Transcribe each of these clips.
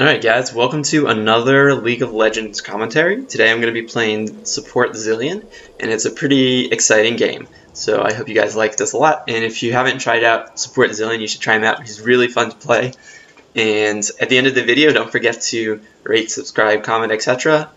Alright guys, welcome to another League of Legends commentary. Today I'm going to be playing support Zilean, and it's a pretty exciting game. So I hope you guys like this a lot, and if you haven't tried out support Zilean, you should try him out. He's really fun to play. And at the end of the video, don't forget to rate, subscribe, comment, etc.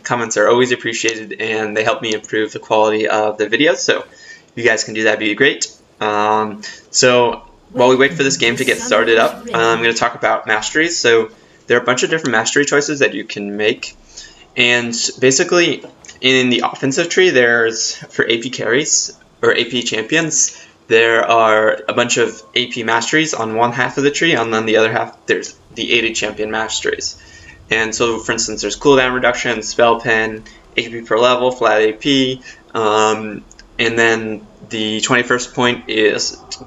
Comments are always appreciated, and they help me improve the quality of the videos, so if you guys can do that, it'd be great. So while we wait for this game to get started up, I'm going to talk about masteries. So there are a bunch of different mastery choices that you can make, and basically in the offensive tree there's, for AP carries or AP champions, there are a bunch of AP masteries on one half of the tree, and on the other half there's the aided champion masteries. And so for instance there's cooldown reduction, spell pen, AP per level, flat AP, and then the 21st point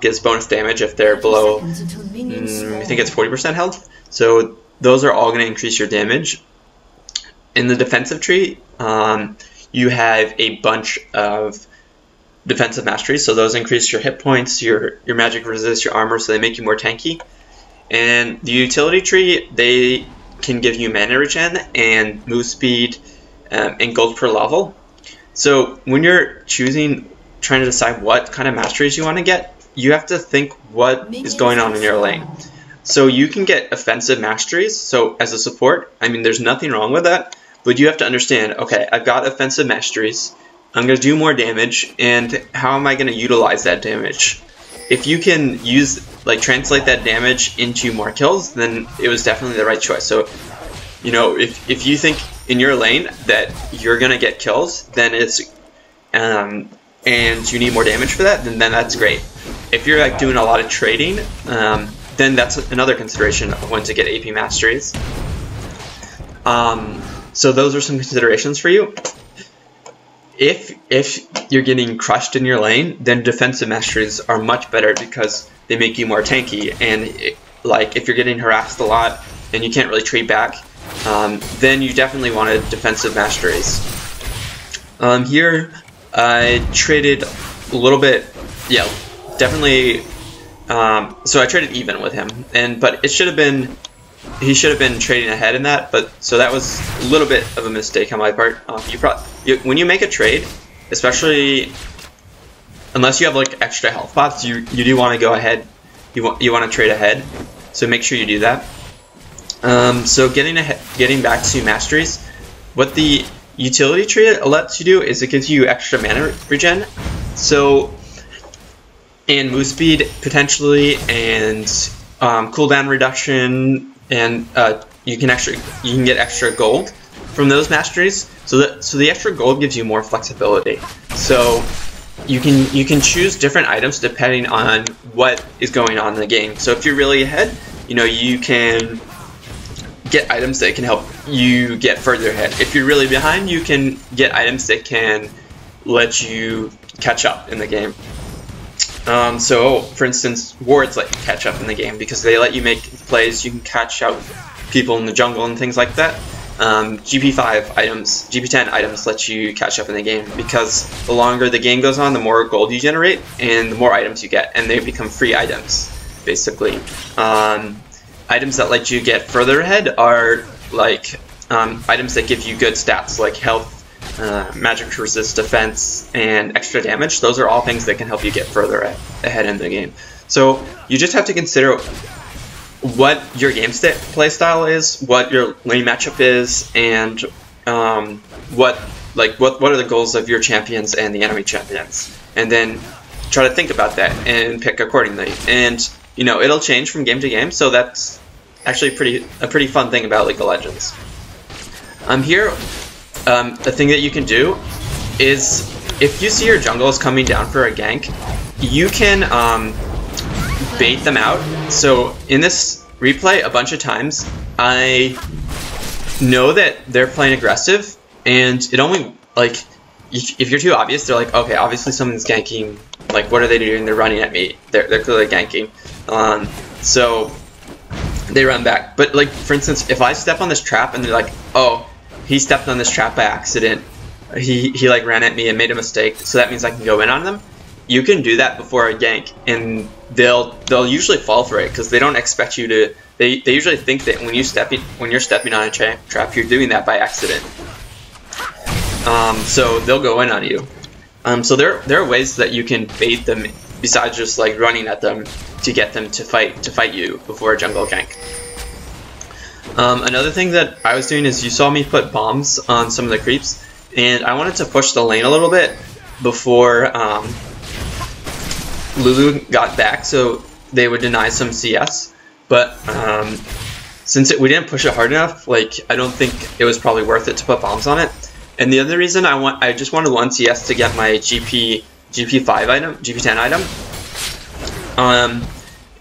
gives bonus damage if they're below, I think it's 40% health. So those are all going to increase your damage. In the defensive tree, you have a bunch of defensive masteries, so those increase your hit points, your magic resist, your armor, so they make you more tanky. And the utility tree, they can give you mana regen and move speed and gold per level. So when you're trying to decide what kind of masteries you want to get, you have to think what is going on in your lane. So you can get offensive masteries, so as a support, I mean there's nothing wrong with that, but you have to understand, okay, I've got offensive masteries, I'm going to do more damage, and how am I going to utilize that damage? If you can translate that damage into more kills, then it was definitely the right choice. So, you know, if you think in your lane that you're going to get kills, then it's, and you need more damage for that, then that's great. If you're like doing a lot of trading, then that's another consideration of when to get AP masteries. So those are some considerations for you. If you're getting crushed in your lane, then defensive masteries are much better because they make you more tanky. And like if you're getting harassed a lot and you can't really trade back, then you definitely wanted defensive masteries. Here I traded a little bit, yeah, definitely. So I traded even with him, but he should have been trading ahead in that. But so that was a little bit of a mistake on my part. When you make a trade, especially unless you have like extra health pots, you do want to go ahead. You want to trade ahead, so make sure you do that. So getting back to masteries, what the utility tree lets you do is it gives you extra mana regen. So. And move speed potentially, and cooldown reduction, and you can get extra gold from those masteries. So the extra gold gives you more flexibility. So you can choose different items depending on what is going on in the game. So if you're really ahead, you know, you can get items that can help you get further ahead. If you're really behind, you can get items that can let you catch up in the game. So, for instance, wards let you catch up in the game because they let you make plays. You can catch out people in the jungle and things like that. GP5 items, GP10 items let you catch up in the game because the longer the game goes on, the more gold you generate and the more items you get, and they become free items, basically. Items that let you get further ahead are like items that give you good stats like health, magic resist, defense, and extra damage. Those are all things that can help you get further ahead in the game. So you just have to consider what your game play style is, what your lane matchup is, and what are the goals of your champions and the enemy champions, and then try to think about that and pick accordingly. And you know, it'll change from game to game, so that's actually a pretty fun thing about League of Legends. Here. The thing that you can do is, if you see your jungle is coming down for a gank, you can bait them out. So in this replay, a bunch of times, I know that they're playing aggressive, and it only, like, if you're too obvious, they're like, okay, obviously someone's ganking, like, what are they doing? They're running at me. They're clearly ganking. So they run back. But, like, for instance, if I step on this trap and they're like, oh, he stepped on this trap by accident, he like ran at me and made a mistake, so that means I can go in on them. you can do that before a gank, and they'll usually fall for it because they don't expect you to. They usually think that when you're stepping on a trap, you're doing that by accident. So they'll go in on you. So there are ways that you can bait them besides just like running at them to get them to fight you before a jungle gank. Another thing that I was doing is you saw me put bombs on some of the creeps, and I wanted to push the lane a little bit before Lulu got back, so they would deny some CS. But since we didn't push it hard enough, like I don't think it was probably worth it to put bombs on it. And the other reason I just wanted 1 CS to get my GP5 item, GP10 item.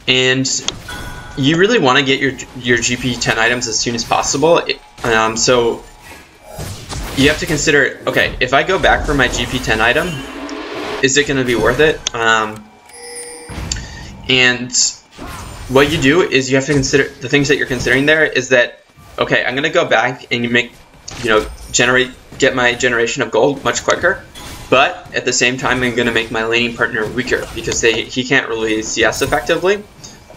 And you really want to get your GP10 items as soon as possible. So you have to consider, okay, if I go back for my GP10 item, is it going to be worth it? And what you do is you have to consider the things that you're considering there is that, okay, I'm going to go back and get my generation of gold much quicker, but at the same time I'm going to make my laning partner weaker because he can't really CS effectively.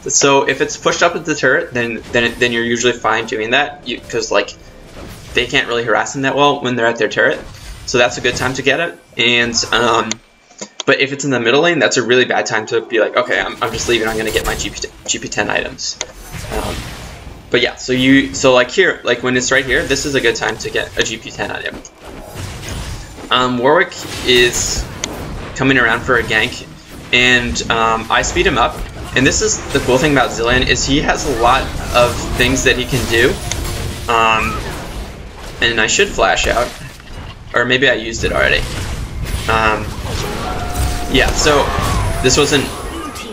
So if it's pushed up at the turret, then you're usually fine doing that because like they can't really harass him that well when they're at their turret. So that's a good time to get it. And but if it's in the middle lane, that's a really bad time to be like, okay, I'm just leaving. I'm going to get my GP10 items. But yeah, so like here, like when it's right here, this is a good time to get a GP10 item. Warwick is coming around for a gank, and I speed him up. And this is the cool thing about Zilean is he has a lot of things that he can do. And I should flash out, or maybe I used it already. Yeah, so this wasn't.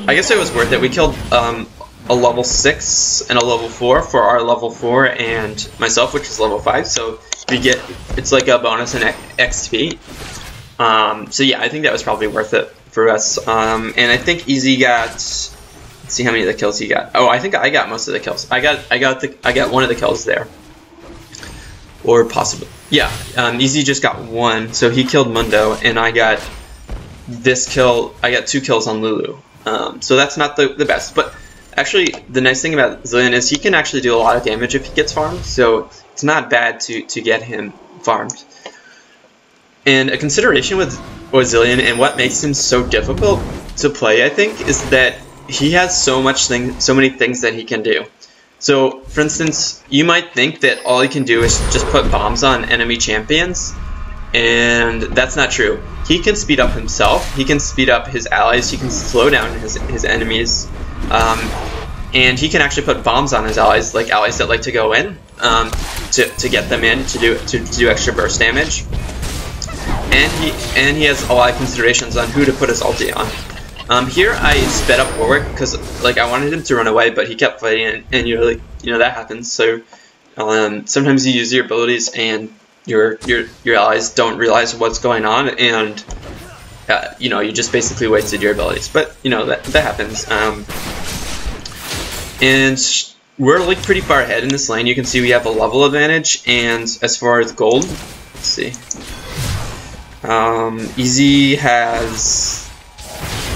I guess it was worth it. We killed a level 6 and a level 4 for our level 4 and myself, which is level 5. So we get it's like a bonus in XP. So yeah, I think that was probably worth it for us. And I think Easy got. Let's see how many of the kills he got. Oh, I think I got most of the kills. I got one of the kills there, or possibly yeah. Easy just got 1, so he killed Mundo, and I got this kill. I got 2 kills on Lulu. So that's not the best, but actually the nice thing about Zilean is he can actually do a lot of damage if he gets farmed. So it's not bad to get him farmed. And a consideration with Zilean and what makes him so difficult to play, I think, is that he has so many things that he can do. So, for instance, you might think that all he can do is just put bombs on enemy champions, and that's not true. He can speed up himself, he can speed up his allies, he can slow down his enemies, and he can actually put bombs on his allies, like allies that like to go in, to get them in, to do extra burst damage. And he has a lot of considerations on who to put his ulti on. Here I sped up Warwick because like I wanted him to run away, but he kept fighting, and that happens. So sometimes you use your abilities and your allies don't realize what's going on, and you just basically wasted your abilities. But that happens. And we're like pretty far ahead in this lane. You can see we have a level advantage, and as far as gold, let's see. Easy has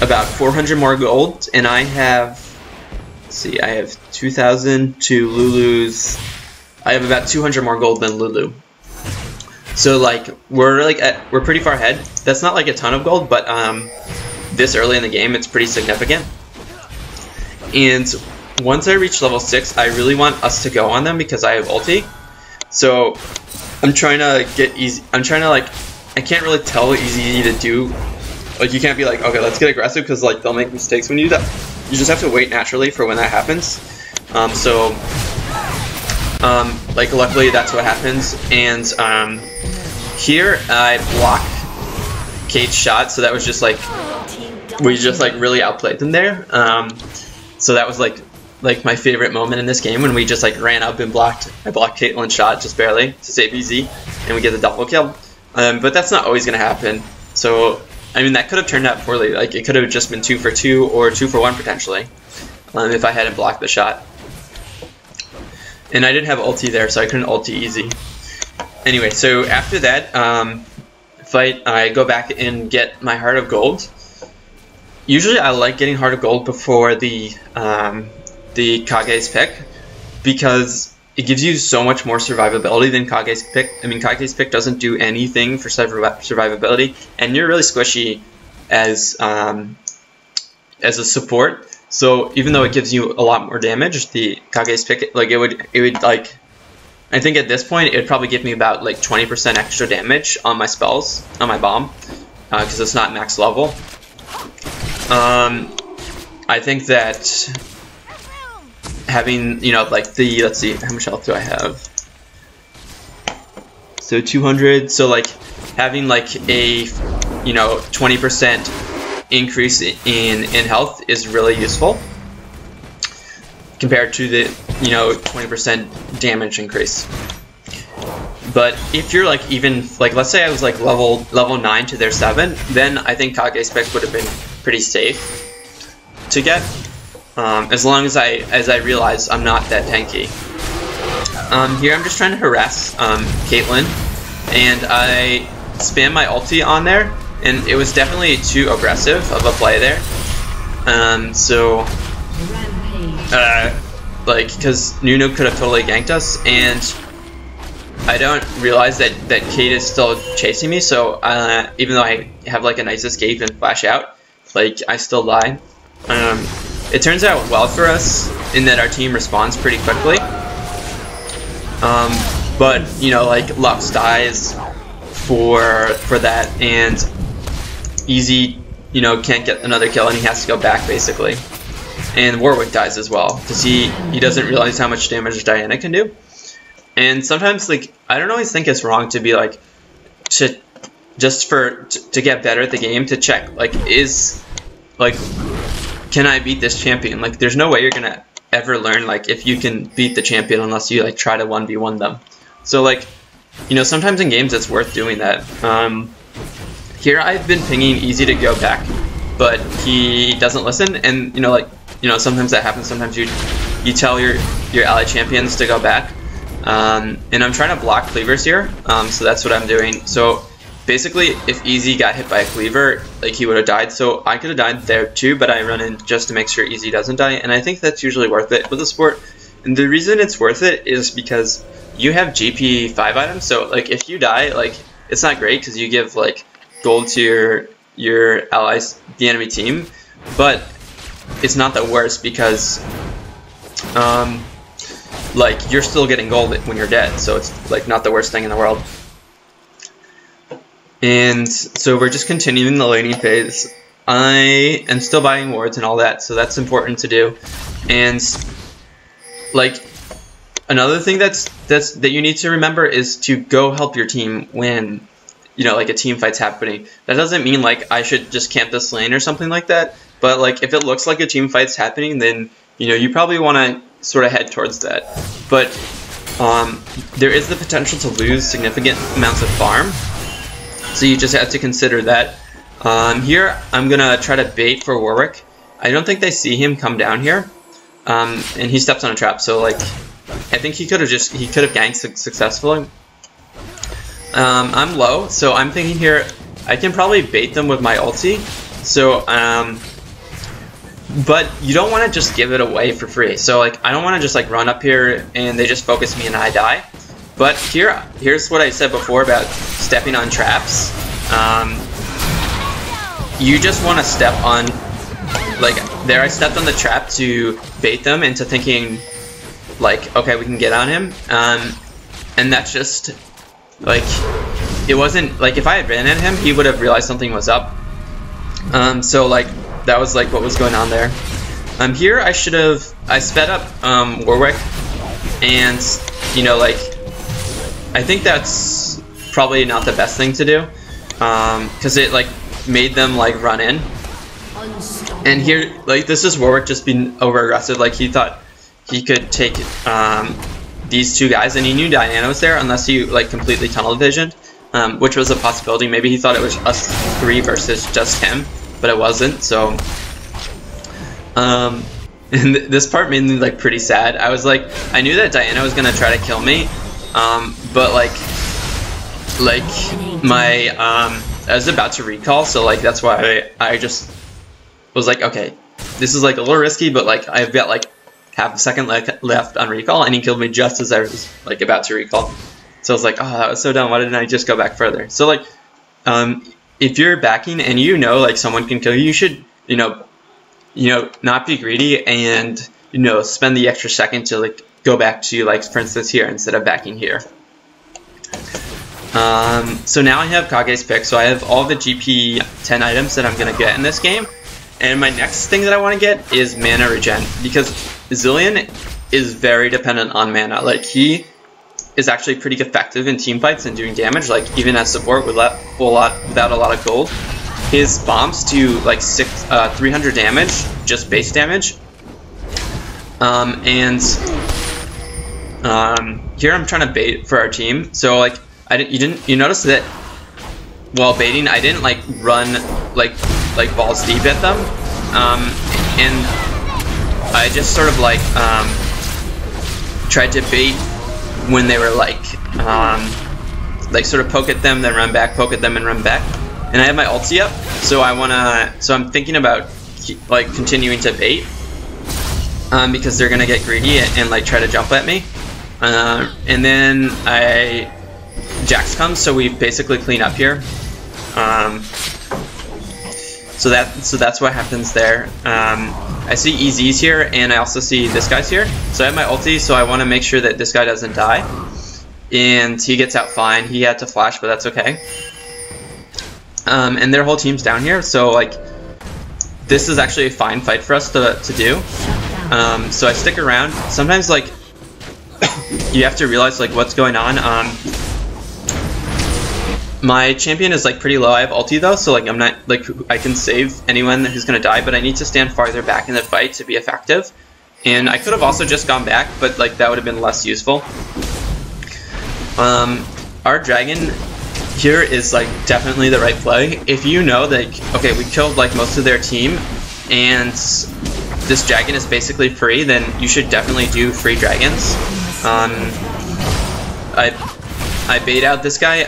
about 400 more gold, and I have, let's see, I have 2,000 to Lulu's. I have about 200 more gold than Lulu. So like we're pretty far ahead. That's not like a ton of gold, but this early in the game, it's pretty significant. And once I reach level 6, I really want us to go on them because I have ulti. So I'm trying to get easy. I can't really tell Easy to do. Like, you can't be like, okay, let's get aggressive, because like they'll make mistakes when you do that. You just have to wait naturally for when that happens. Like luckily that's what happens. And here I block Kate's shot, so that was just like we just like really outplayed them there. So that was like my favorite moment in this game when we just like ran up and blocked. I blocked Caitlyn's shot just barely to save Easy, and we get the double kill. But that's not always gonna happen. So I mean, that could have turned out poorly. Like, it could have just been 2 for 2 or 2 for 1 potentially, if I hadn't blocked the shot. And I didn't have ulti there, so I couldn't ulti Easy. Anyway, so after that fight, I go back and get my Heart of Gold. usually I like getting Heart of Gold before the Kage's pick, because it gives you so much more survivability than Kage's pick. I mean, Kage's pick doesn't do anything for survivability, and you're really squishy as a support. So even though it gives you a lot more damage, the Kage's pick, like it would like, I think at this point it would probably give me about like 20% extra damage on my spells, on my bomb, because it's not max level. I think that having, you know, like the, let's see, how much health do I have? So 200. So like having like a, you know, 20% increase in health is really useful compared to the, you know, 20% damage increase. But if you're like, even like, let's say I was like level 9 to their 7, then I think Kage's pick would have been pretty safe to get, as long as I realize I'm not that tanky. Here I'm just trying to harass Caitlyn, and I spam my ulti on there, and it was definitely too aggressive of a play there. Like, because Nunu could have totally ganked us, and I don't realize that Kate is still chasing me, so even though I have like a nice escape and flash out, like I still die. It turns out well for us in that our team responds pretty quickly. But you know, like Lux dies for that, and Easy, you know, can't get another kill, and he has to go back basically. And Warwick dies as well, because he doesn't realize how much damage Diana can do. And sometimes, like, I don't always think it's wrong to be like, to get better at the game, to check, like, can I beat this champion? Like, there's no way you're gonna ever learn, like, if you can beat the champion unless you, like, try to 1v1 them. So, like, you know, sometimes in games it's worth doing that. Here I've been pinging Easy to go back, but he doesn't listen, and, you know, like, you know, sometimes that happens. Sometimes you tell your ally champions to go back. And I'm trying to block cleavers here, so that's what I'm doing. So basically, if Easy got hit by a cleaver, like, he would have died. So I could have died there too, but I run in just to make sure Easy doesn't die, and I think that's usually worth it with the support. And the reason it's worth it is because you have GP 5 items, so like if you die, like, it's not great because you give like gold to your allies, the enemy team, but it's not the worst because like, you're still getting gold when you're dead, so it's like not the worst thing in the world. And so we're just continuing the laning phase. I am still buying wards and all that, so that's important to do. And like, another thing that you need to remember is to go help your team when, you know, like a team fight's happening. That doesn't mean like I should just camp this lane or something like that, but like if it looks like a team fight's happening, then, you know, you probably want to sort of head towards that. But there is the potential to lose significant amounts of farm, so you just have to consider that. Here I'm gonna try to bait for Warwick. I don't think they see him come down here, and he steps on a trap, so like I think he could have ganked successfully. I'm low, so I'm thinking here I can probably bait them with my ulti. So but you don't want to just give it away for free. So like, I don't want to just like run up here and they just focus me and I die. But here's what I said before about stepping on traps. You just want to step on, like, there I stepped on the trap to bait them into thinking like, okay, we can get on him. And that's just like, it wasn't like, if I had ran at him, he would have realized something was up. So like, that was like what was going on there. Here I sped up Warwick, and, you know, like, I think that's probably not the best thing to do, because it like made them like run in. And here, like, this is Warwick just being over aggressive. Like, he thought he could take these two guys, and he knew Diana was there unless he like completely tunnel visioned, which was a possibility. Maybe he thought it was us 3 versus just him, but it wasn't. So and this part made me like pretty sad. I was like, I knew that Diana was gonna try to kill me, but like my I was about to recall, so like that's why I just was like, okay, this is like a little risky, but like I've got like half a second left on recall, and he killed me just as I was like about to recall. So I was like, oh, that was so dumb. Why didn't I just go back further? So like, if you're backing and you know like someone can kill you, you should not be greedy and spend the extra second to like go back to like for instance here instead of backing here. So now I have Kage's pick, so I have all the GP 10 items that I'm gonna get in this game. And my next thing that I want to get is mana regen, because Zilean is very dependent on mana. Like, he is actually pretty effective in team fights and doing damage, like even as support without a lot of gold. His bombs do like 300 damage, just base damage. Here I'm trying to bait for our team. So like you notice that while baiting, I didn't like run like balls deep at them, and I just sort of like tried to bait when they were like sort of poke at them, then run back, poke at them, and run back. And I have my ulti up, so I'm thinking about like continuing to bait, because they're gonna get greedy and like try to jump at me, and then Jax comes, so we basically clean up here. So that's what happens there. I see EZ's here, and I also see this guy's here. So I have my ulti, so I want to make sure that this guy doesn't die. And he gets out fine. He had to flash, but that's okay. And their whole team's down here, so like this is actually a fine fight for us to do. So I stick around. Sometimes like you have to realize like what's going on. My champion is like pretty low. I have ulti though, so like I'm not like I can save anyone who's gonna die, but I need to stand farther back in the fight to be effective. And I could have also just gone back, but like that would have been less useful. Our dragon here is like definitely the right play. If you know that okay, we killed like most of their team, and this dragon is basically free, then you should definitely do free dragons. I bait out this guy,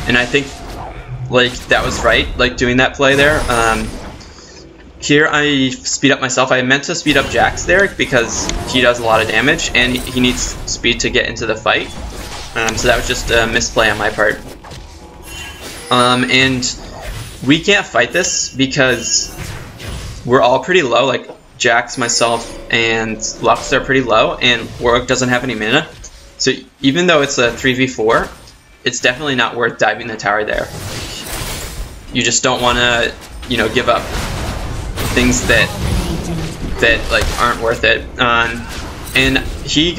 and I think like that was right, like doing that play there. Here I speed up myself. I meant to speed up Jax there because he does a lot of damage and he needs speed to get into the fight. So that was just a misplay on my part. And we can't fight this because we're all pretty low. Like Jax, myself, and Lux are pretty low, and Warwick doesn't have any mana. So even though it's a 3v4, it's definitely not worth diving the tower there. You just don't want to, give up things that like aren't worth it. And he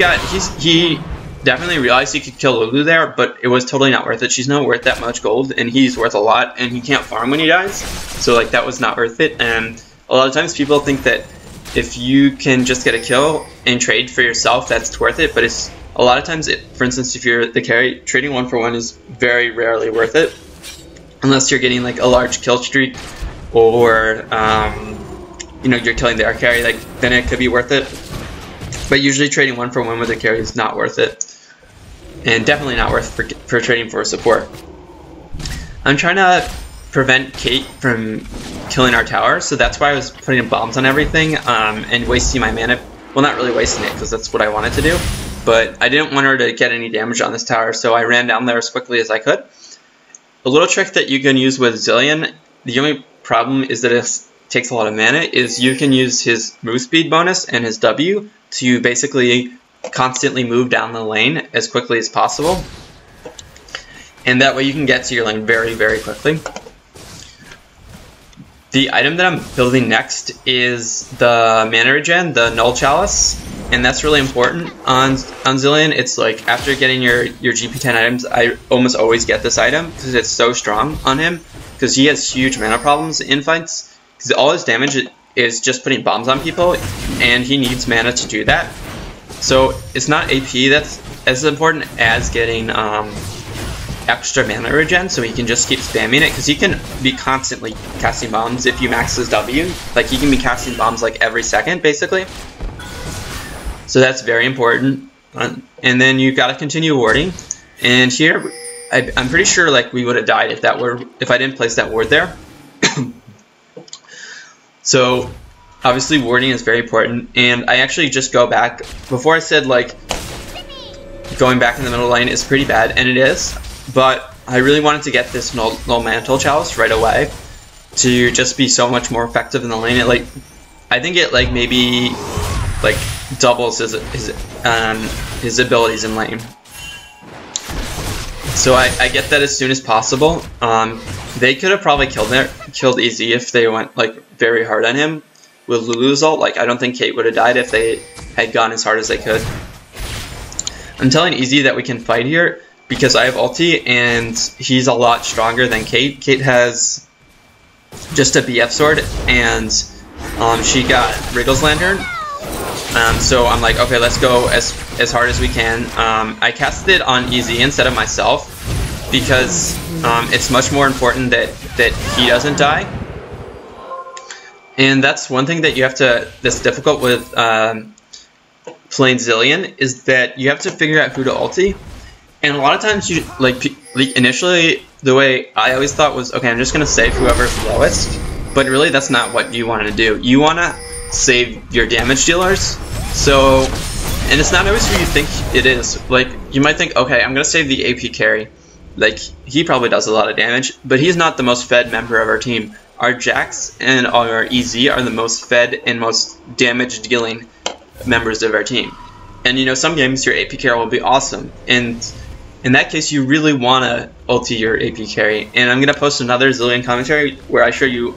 definitely realized he could kill Lulu there, but it was totally not worth it. She's not worth that much gold, and he's worth a lot, and he can't farm when he dies. So like that was not worth it. And a lot of times people think that if you can just get a kill and trade for yourself, that's worth it. But it's a lot of times, for instance, if you're the carry, trading 1-for-1 is very rarely worth it, unless you're getting like a large kill streak, or you're killing their carry. Like then it could be worth it. But usually trading 1-for-1 with a carry is not worth it, and definitely not worth for trading for support. I'm trying to prevent Kate from killing our tower, so that's why I was putting bombs on everything and wasting my mana. Well, not really wasting it because that's what I wanted to do, but I didn't want her to get any damage on this tower, so I ran down there as quickly as I could. A little trick that you can use with Zilean, the only problem is that it takes a lot of mana, is you can use his move speed bonus and his W to basically constantly move down the lane as quickly as possible. And that way you can get to your lane very, very quickly. The item that I'm building next is the mana regen, the Null Chalice, and that's really important on Zilean. It's like after getting your GP10 items, I almost always get this item because it's so strong on him, because he has huge mana problems in fights, because all his damage is just putting bombs on people, and he needs mana to do that. So it's not AP that's as important as getting extra mana regen, so he can just keep spamming it, because he can be constantly casting bombs if you max his W. Like he can be casting bombs like every second basically. So that's very important. And then you gotta continue warding. And here I'm pretty sure like we would have died if I didn't place that ward there. So obviously warding is very important, and I actually just go back. Before I said like going back in the middle lane is pretty bad, and it is, but I really wanted to get this null mantle chalice right away to just be so much more effective in the lane. It like, I think it like maybe like doubles his abilities in lane. So I get that as soon as possible. They could have probably killed Easy if they went like very hard on him with Lulu's ult. Like, I don't think Kate would have died if they had gone as hard as they could. I'm telling Easy that we can fight here because I have ulti and he's a lot stronger than Kate. Kate has just a BF sword and she got Wriggle's Lantern. So I'm like, okay, let's go as hard as we can. I casted on Easy instead of myself because it's much more important that he doesn't die. And that's one thing that you have to, that's difficult with playing Zilean, is that you have to figure out who to ulti. And a lot of times you, like initially, the way I always thought was, okay, I'm just going to save whoever's lowest. But really, that's not what you want to do. You want to save your damage dealers. So, and it's not always who you think it is. Like, you might think, okay, I'm going to save the AP carry. Like, he probably does a lot of damage, but he's not the most fed member of our team. Our Jax and our EZ are the most fed and most damage dealing members of our team. And you know, some games your AP carry will be awesome, and in that case you really want to ulti your AP carry. And I'm going to post another Zilean commentary where I show you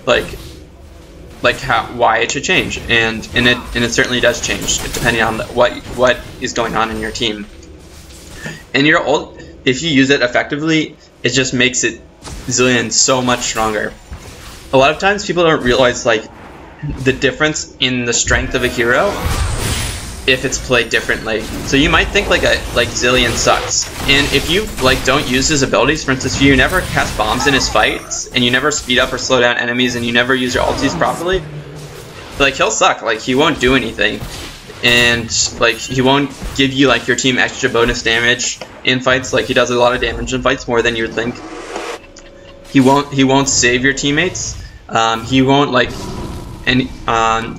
like why it should change, and it certainly does change depending on what is going on in your team. And your ult, if you use it effectively, it just makes it Zilean so much stronger. A lot of times people don't realize like the difference in the strength of a hero if it's played differently. So you might think like Zilean sucks, and if you like don't use his abilities, for instance, if you never cast bombs in his fights and you never speed up or slow down enemies and you never use your ultis properly, like he'll suck. Like he won't do anything, and like he won't give you like your team extra bonus damage in fights. Like he does a lot of damage in fights, more than you'd think. He won't save your teammates. He won't like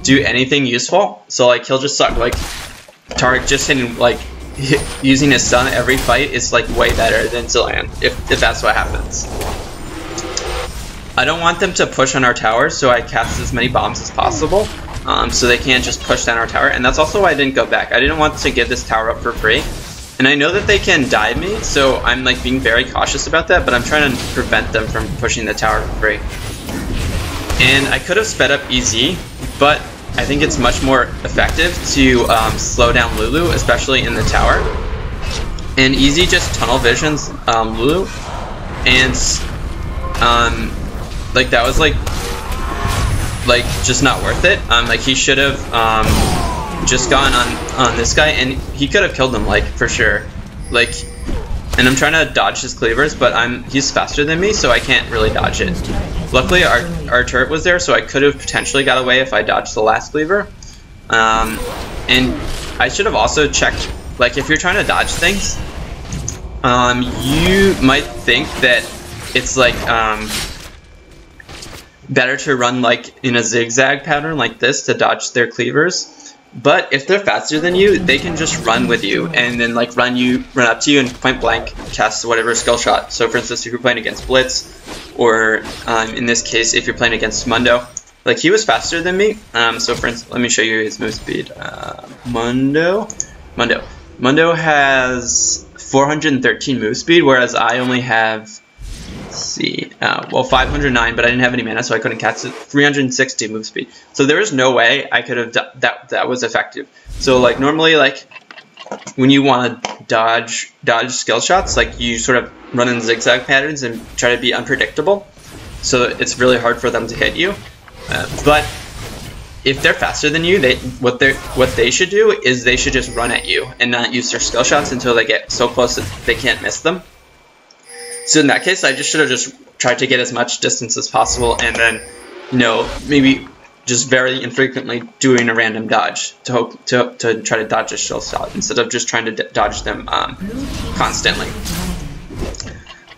do anything useful. So like he'll just suck. Like Tarek just hitting like using his stun every fight is like way better than Zilean if that's what happens. I don't want them to push on our tower, so I cast as many bombs as possible, so they can't just push down our tower. And that's also why I didn't go back. I didn't want to give this tower up for free. And I know that they can dive me, so I'm like being very cautious about that, but I'm trying to prevent them from pushing the tower for free. And I could have sped up EZ, but I think it's much more effective to slow down Lulu, especially in the tower. And EZ just tunnel visions Lulu, and like that was like just not worth it. Like he should have just gone on this guy, and he could have killed him, like for sure. Like, and I'm trying to dodge his cleavers, but he's faster than me, so I can't really dodge it. Luckily, our turret was there, so I could have potentially got away if I dodged the last cleaver. And I should have also checked, like if you're trying to dodge things, you might think that it's like better to run like in a zigzag pattern like this to dodge their cleavers. But if they're faster than you, they can just run with you and then like run up to you and point blank cast whatever skill shot. So for instance, if you're playing against Blitz, or in this case, if you're playing against Mundo, like he was faster than me. So for instance, let me show you his move speed. Mundo has 413 move speed, whereas I only have, let's see, well 509, but I didn't have any mana, so I couldn't cast it. 360 move speed. So there is no way I could have that was effective. So like normally, like when you want to dodge skill shots, like you sort of run in zigzag patterns and try to be unpredictable, so it's really hard for them to hit you. But if they're faster than you, what they should do is they should just run at you and not use their skill shots until they get so close that they can't miss them. So in that case, I just should have just tried to get as much distance as possible, and then, you know, maybe just very infrequently doing a random dodge to try to dodge a skill shot instead of just trying to dodge them constantly.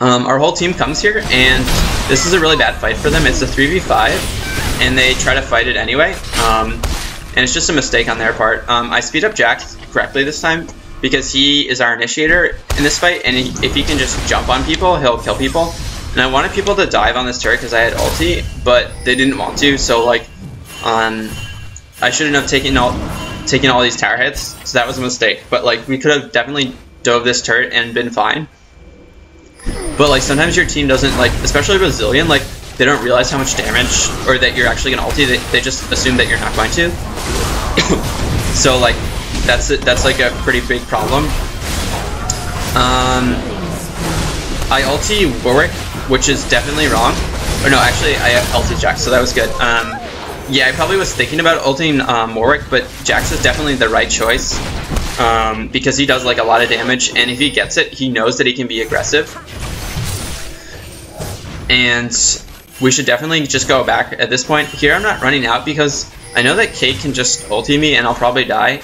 Our whole team comes here, and this is a really bad fight for them. It's a 3v5, and they try to fight it anyway. And it's just a mistake on their part. I speed up Jax correctly this time because he is our initiator in this fight, and if he can just jump on people, he'll kill people. And I wanted people to dive on this turret because I had ulti, but they didn't want to, so like, I shouldn't have taken all these tower hits, so that was a mistake. But like, we could have definitely dove this turret and been fine. But like, sometimes your team doesn't, like, especially with Zilean, like, they don't realize how much damage, or that you're actually gonna ulti, they just assume that you're not going to. So like, that's like a pretty big problem. I ulti Warwick, which is definitely wrong. Or no, actually I ulti Jax, so that was good. Yeah, I probably was thinking about ulting Warwick, but Jax is definitely the right choice. Because he does like a lot of damage, and if he gets it, he knows that he can be aggressive. And we should definitely just go back at this point. Here I'm not running out because I know that Kate can just ulti me and I'll probably die.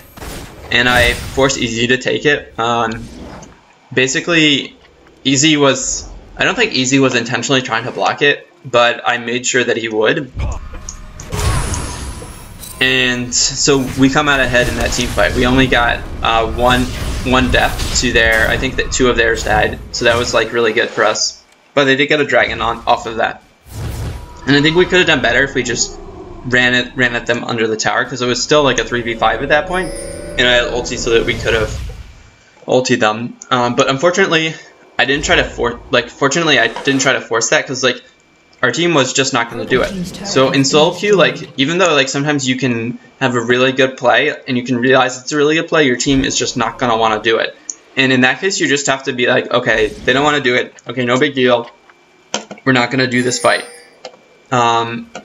And I force Easy to take it. Basically, Easy was... I don't think Easy was intentionally trying to block it, but I made sure that he would. And so we come out ahead in that team fight. We only got one death to their... I think that 2 of theirs died. So that was like really good for us. But they did get a dragon off of that. And I think we could have done better if we just ran at them under the tower, because it was still like a 3v5 at that point, and I had ulti so that we could have ultied them. But unfortunately, I didn't try to force that, because like our team was just not going to do it. So in solo queue, like, even though like sometimes you can have a really good play and you can realize it's a really good play, your team is just not going to want to do it. And in that case, you just have to be like, okay, they don't want to do it. Okay, no big deal. We're not going to do this fight.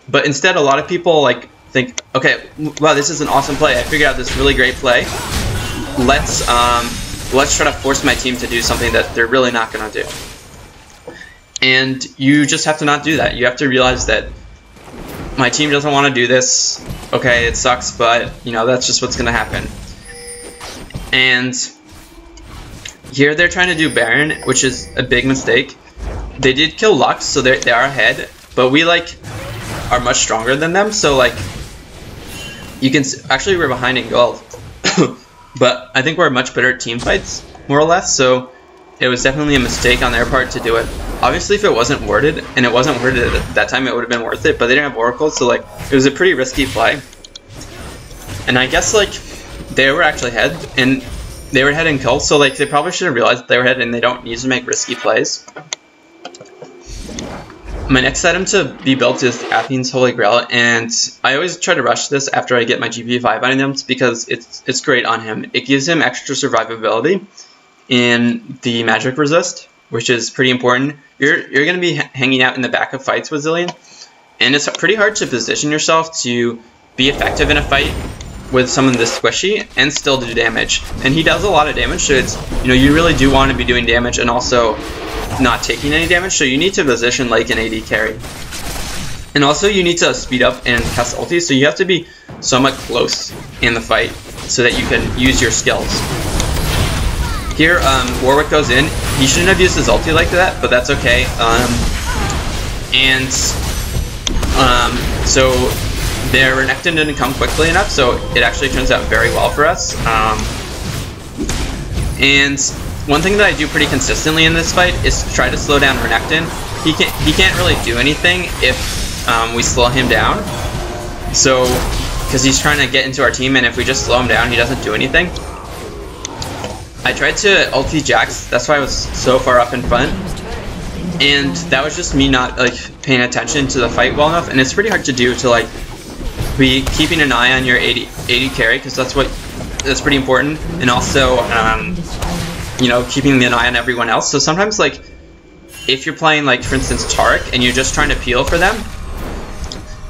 But instead, a lot of people like think, okay, wow, this is an awesome play. I figured out this really great play. Let's try to force my team to do something that they're really not going to do. And you just have to not do that. You have to realize that my team doesn't want to do this. Okay, it sucks, but you know, that's just what's going to happen. And here they're trying to do Baron, which is a big mistake. They did kill Lux, so they are ahead. But we like are much stronger than them, so like you can actually we're behind in gold. But I think we're much better at team fights, more or less. So it was definitely a mistake on their part to do it. Obviously, if it wasn't worded, and it wasn't worded at that time, it would have been worth it. But they didn't have oracles, so like it was a pretty risky play. And I guess like they were actually ahead, and they were ahead in kills, so like they probably should have realized that they were ahead, and they don't need to make risky plays. My next item to be built is Athene's Holy Grail, and I always try to rush this after I get my GP5 items because it's great on him. It gives him extra survivability in the magic resist, which is pretty important. You're going to be hanging out in the back of fights with Zilean, and it's pretty hard to position yourself to be effective in a fight with someone this squishy and still do damage. And he does a lot of damage, so it's, you know, you really do want to be doing damage and also not taking any damage, so you need to position like an AD carry. And also you need to speed up and cast ulti, so you have to be somewhat close in the fight so that you can use your skills. Here, Warwick goes in. He shouldn't have used his ulti like that, but that's okay. So their Renekton didn't come quickly enough, so it actually turns out very well for us. And one thing that I do pretty consistently in this fight is to try to slow down Renekton. He can't really do anything if we slow him down. So, because he's trying to get into our team, and if we just slow him down, he doesn't do anything. I tried to ulti Jax, that's why I was so far up in front. And that was just me not like paying attention to the fight well enough, and it's pretty hard to do to like be keeping an eye on your AD carry, because that's pretty important, and also you know, keeping an eye on everyone else. So sometimes like if you're playing like for instance Taric and you're just trying to peel for them,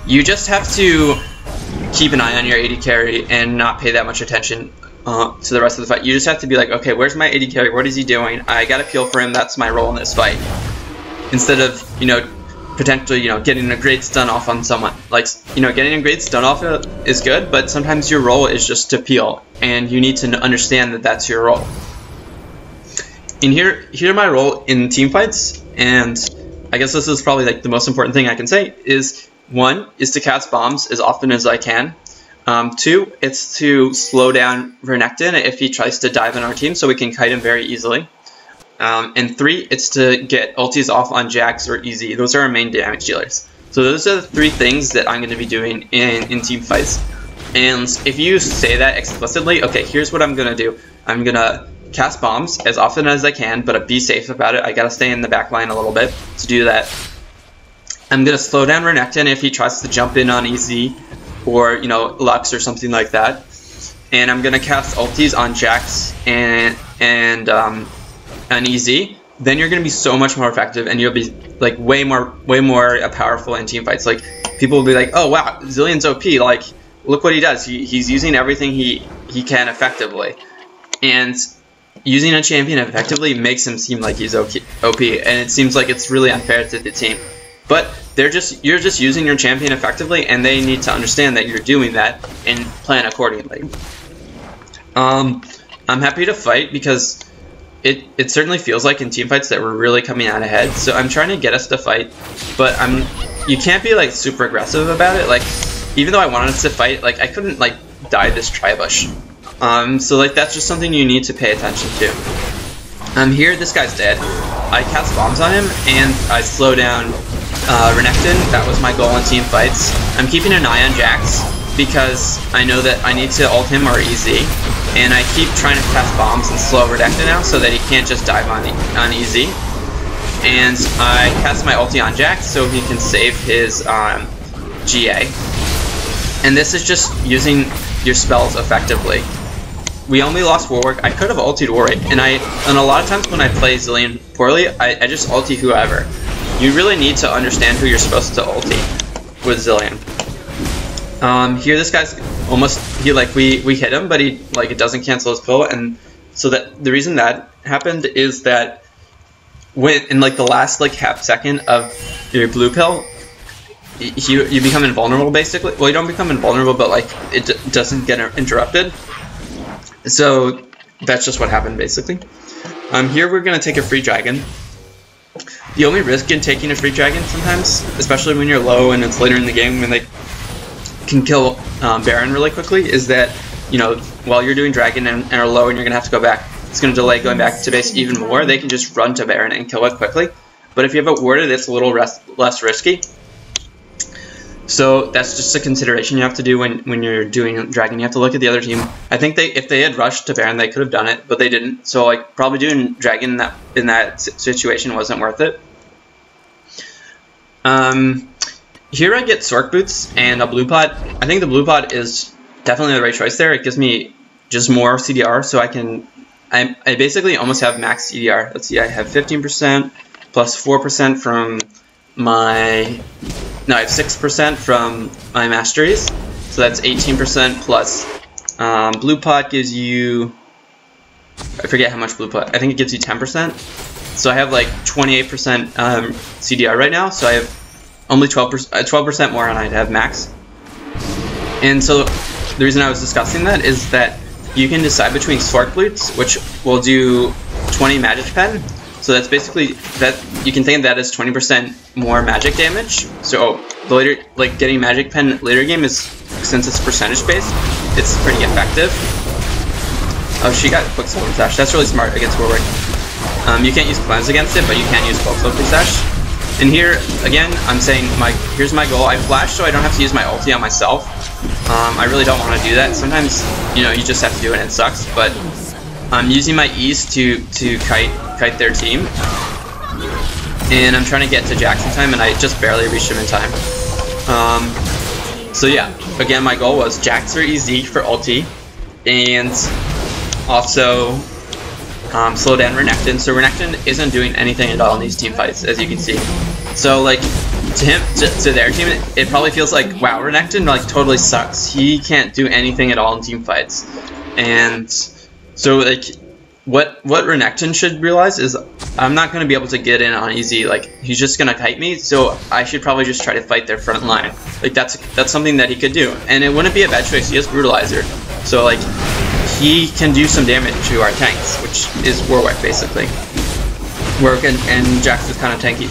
you just have to keep an eye on your AD carry and not pay that much attention to the rest of the fight. You just have to be like, okay, where's my AD carry? What is he doing? I gotta peel for him. That's my role in this fight. Instead of, you know, potentially, you know, getting a great stun off on someone. Like, you know, getting a great stun off is good, but sometimes your role is just to peel, and you need to understand that that's your role. And here my role in team fights, and I guess this is probably like the most important thing I can say, is One is to cast bombs as often as I can. Two, it's to slow down Renekton if he tries to dive in our team, so we can kite him very easily. And three, it's to get ultis off on Jax or EZ. Those are our main damage dealers. So those are the three things that I'm going to be doing in team fights. And if you say that explicitly, okay, here's what I'm going to do. I'm going to cast bombs as often as I can, but be safe about it. I got to stay in the back line a little bit to do that. I'm going to slow down Renekton if he tries to jump in on EZ or, you know, Lux or something like that. And I'm going to cast ultis on Jax and EZ. Then you're going to be so much more effective, and you'll be like way more powerful in team fights. Like, people will be like, oh wow, Zilean's OP, like, look what he does. He's using everything he can effectively. And using a champion effectively makes him seem like he's OP, and it seems like it's really unfair to the team. But you're just using your champion effectively, and they need to understand that you're doing that and plan accordingly. I'm happy to fight because it certainly feels like in team fights that we're really coming out ahead. So I'm trying to get us to fight, but you can't be like super aggressive about it. Like, even though I wanted us to fight, like I couldn't like die this Tribush. So like that's just something you need to pay attention to. Here, this guy's dead. I cast bombs on him and I slow down Renekton. That was my goal in team fights. I'm keeping an eye on Jax because I know that I need to ult him or EZ, and I keep trying to cast bombs and slow Renekton out so that he can't just dive on EZ. And I cast my ulti on Jax so he can save his GA. And this is just using your spells effectively. We only lost Warwick. I could have ultied Warwick, and a lot of times when I play Zilean poorly, I just ulti whoever. You really need to understand who you're supposed to ulti with Zilean. Here, this guy's almost, we hit him, but it doesn't cancel his pill, and so that the reason that happened is that when in like the last like half second of your blue pill, you become invulnerable basically. Well, you don't become invulnerable, but like it doesn't get interrupted. So that's just what happened basically. Here we're gonna take a free dragon. The only risk in taking a free dragon sometimes, especially when you're low and it's later in the game when they can kill Baron really quickly, is that, you know, while you're doing dragon and are low and you're gonna have to go back, it's gonna delay going back to base even more. They can just run to Baron and kill it quickly. But if you have it warded, it's a little less risky. So that's just a consideration you have to do when you're doing dragon. You have to look at the other team. I think if they had rushed to Baron, they could have done it, but they didn't. So like probably doing dragon in that situation wasn't worth it. Here I get Sork Boots and a blue pot. I think the blue pot is definitely the right choice there. It gives me just more CDR, so I basically almost have max CDR. Let's see, I have 15% plus 4% from my, no, I have 6% from my masteries, so that's 18% plus blue pot gives you, I forget how much blue pot, I think it gives you 10%. So I have like 28% CDR right now, so I have only 12% more and I'd have max. And so the reason I was discussing that is that you can decide between Sork Boots, which will do 20 magic pen. So that's basically that, you can think of that as 20% more magic damage. So the later, like getting magic pen later game is, since it's percentage based, it's pretty effective. Oh, she got Quicksilver Sash. That's really smart against Warwick. You can't use Cleanse against it, but you can use Quicksilver Sash. And here, again, I'm saying, here's my goal. I flash so I don't have to use my ulti on myself. I really don't want to do that. Sometimes, you know, you just have to do it and it sucks, but I'm using my E's to kite their team. And I'm trying to get to Jax in time, and I just barely reached him in time. So yeah, again, my goal was Jax or EZ for ulti, and also slow down Renekton. So Renekton isn't doing anything at all in these team fights, as you can see. So like to their team, it probably feels like, wow, Renekton like totally sucks. He can't do anything at all in team fights. And so like what Renekton should realize is I'm not going to be able to get in on EZ. Like he's just going to kite me. So I should probably just try to fight their front line. Like that's something that he could do, and it wouldn't be a bad choice. He has Brutalizer, so like he can do some damage to our tanks, which is Warwick basically. Warwick and Jax is kind of tanky.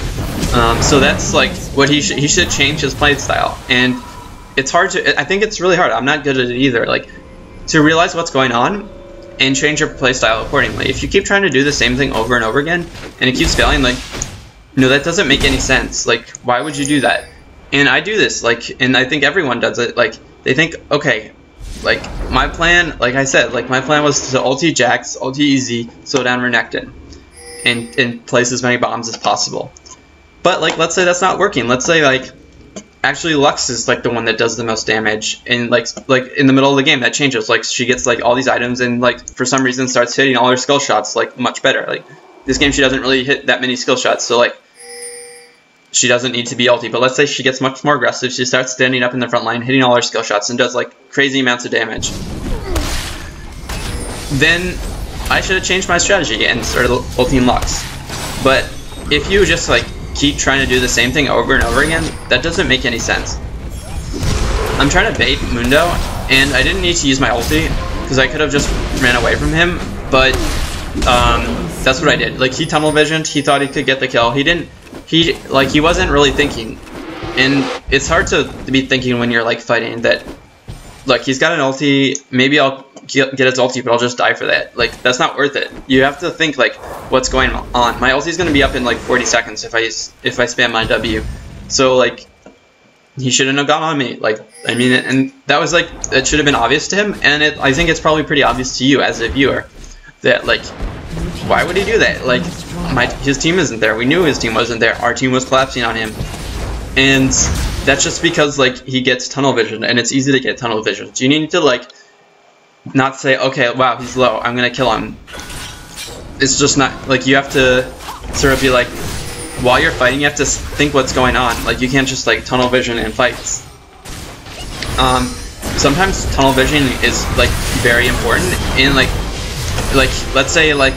So that's like what he should change his play style. And it's hard to, I think it's really hard. I'm not good at it either. Like, to realize what's going on and change your play style accordingly. If you keep trying to do the same thing over and over again and it keeps failing, like, no, that doesn't make any sense. Like, why would you do that? And I do this, like, and I think everyone does it. Like, they think, okay, like, my plan, like I said, like, my plan was to ulti Jax, ulti Easy, slow down Renekton, and place as many bombs as possible. But, like, let's say that's not working. Let's say, like, actually Lux is, like, the one that does the most damage, and, like in the middle of the game, that changes. Like, she gets, like, all these items, and, like, for some reason starts hitting all her skill shots, like, much better. Like, this game she doesn't really hit that many skill shots, so, like, she doesn't need to be ulti. But let's say she gets much more aggressive, she starts standing up in the front line, hitting all her skill shots, and does, like, crazy amounts of damage. Then I should have changed my strategy and started ulting Lux. But if you just, like, keep trying to do the same thing over and over again, that doesn't make any sense. I'm trying to bait Mundo, and I didn't need to use my ulti, because I could have just ran away from him, but that's what I did. Like, he tunnel visioned, he thought he could get the kill. He wasn't really thinking. And it's hard to be thinking when you're, like, fighting that, look, he's got an ulti, maybe I'll get his ulti, but I'll just die for that. Like, that's not worth it. You have to think, like, what's going on. My ulti's gonna be up in, like, 40 seconds if I spam my W. So, like, he shouldn't have gone on me. Like, I mean, and that was, like, it should have been obvious to him, and I think it's probably pretty obvious to you as a viewer that, like, why would he do that? Like, his team isn't there. We knew his team wasn't there. Our team was collapsing on him. And that's just because, like, he gets tunnel vision, and it's easy to get tunnel vision. So you need to, like, not say, okay, wow, he's low, I'm gonna kill him. It's just not, like, you have to sort of be like, while you're fighting, you have to think what's going on. Like, you can't just, like, tunnel vision and fights. Sometimes tunnel vision is, like, very important in, like, let's say, like,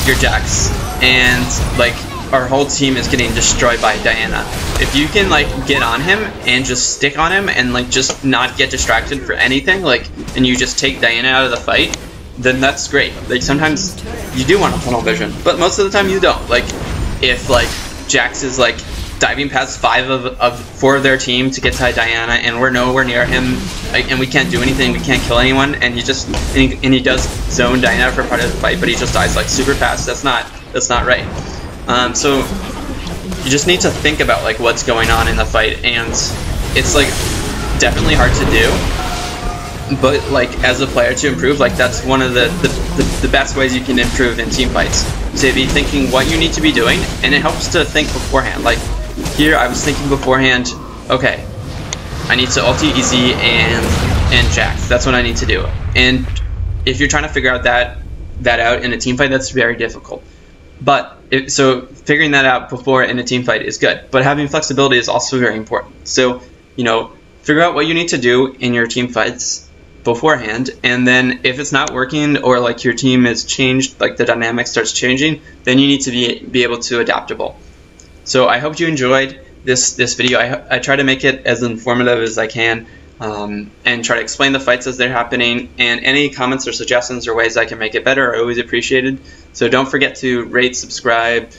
you're Jax, and, like, our whole team is getting destroyed by Diana. If you can, like, get on him and just stick on him and, like, just not get distracted for anything, like, and you just take Diana out of the fight, then that's great. Like, sometimes you do want to tunnel vision, but most of the time you don't. Like, if, like, Jax is, like, diving past 4 of their team to get to Diana, and we're nowhere near him, like, and we can't do anything, we can't kill anyone, and he does zone Diana for part of the fight, but he just dies, like, super fast. That's not right. So you just need to think about, like, what's going on in the fight, and it's, like, definitely hard to do, but, like, as a player to improve, like, that's one of the best ways you can improve in team fights, to be thinking what you need to be doing, and it helps to think beforehand. Like, here I was thinking beforehand, okay, I need to ulti Easy and Jax. That's what I need to do. And if you're trying to figure out that out in a team fight, that's very difficult. But so figuring that out before in a team fight is good. But having flexibility is also very important. So, you know, figure out what you need to do in your team fights beforehand, and then if it's not working, or, like, your team is changed, like, the dynamic starts changing, then you need to be able to adaptable. So I hope you enjoyed this video. I try to make it as informative as I can, and try to explain the fights as they're happening, and any comments or suggestions or ways I can make it better are always appreciated. So don't forget to rate, subscribe,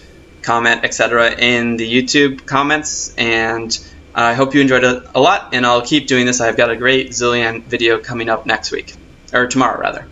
comment, etc. in the YouTube comments, and I hope you enjoyed it a lot, and I'll keep doing this. I've got a great Zilean video coming up next week, or tomorrow rather.